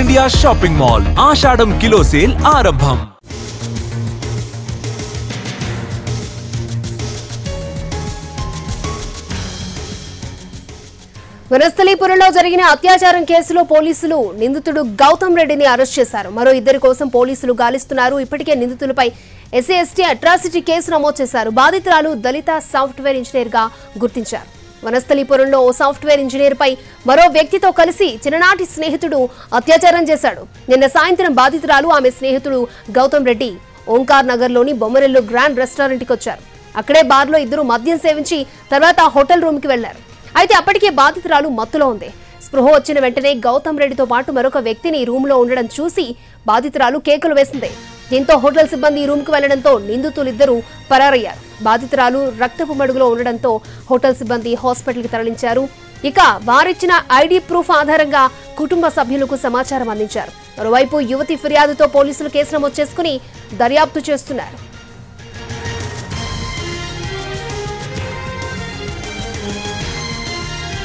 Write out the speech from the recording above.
India shopping mall ఆషాఢం kilo sale ఆరంభం. వనస్థలీపురంలో జరిగిన అత్యాచారం కేసులో పోలీసులు నిందితుడు గౌతమ్ రెడ్డిని అరెస్ట్ చేశారు. మరో ఇద్దరి కోసం పోలీసులు గాలిస్తున్నారు. ఇప్పటికే నిందితులపై ఎస్సీ ఎస్టీ అట్రాసిటీ కేసు నమోదు చేశారు. బాధితురాలు దళిత సాఫ్ట్వేర్ ఇంజనీర్ గా గుర్తించారు. వనస్థలీపురంలో ఓ సాఫ్ట్వేర్ ఇంజనీర్ పై మరో వ్యక్తితో కలిసి చిన్ననాటి స్నేహితుడు అత్యాచారం చేశాడు. నిన్న సాయంత్రం బాధితురాలు ఆమె స్నేహితుడు గౌతమ్ రెడ్డి ఓంకార్ నగర్ లోని బొమ్మరెల్లు గ్రాండ్ రెస్టారెంట్ కి వచ్చారు. అక్కడే బార్లో ఇద్దరు మద్యం సేవించి తర్వాత హోటల్ రూమ్ కి వెళ్లారు. అయితే అప్పటికే బాధితురాలు మత్తులో ఉంది. స్పృహ వచ్చిన వెంటనే గౌతమ్ రెడ్డితో పాటు మరొక వ్యక్తిని రూమ్ లో ఉండడం చూసి బాధితురాలు కేకలు వేసింది. దీంతో హోటల్ సిబ్బంది రూమ్ కు వెళ్లడంతో నిందితులిద్దరూ పరారయ్యారు. బాధితురాలు రక్తపు మడుగులో ఉండడంతో హోటల్ సిబ్బంది హాస్పిటల్ కి తరలించారు. ఇక వారిచ్చిన ఐడి ప్రూఫ్ ఆధారంగా కుటుంబ సభ్యులకు సమాచారం అందించారు. మరోవైపు యువతి ఫిర్యాదుతో పోలీసులు కేసు నమోదు చేసుకుని దర్యాప్తు చేస్తున్నారు.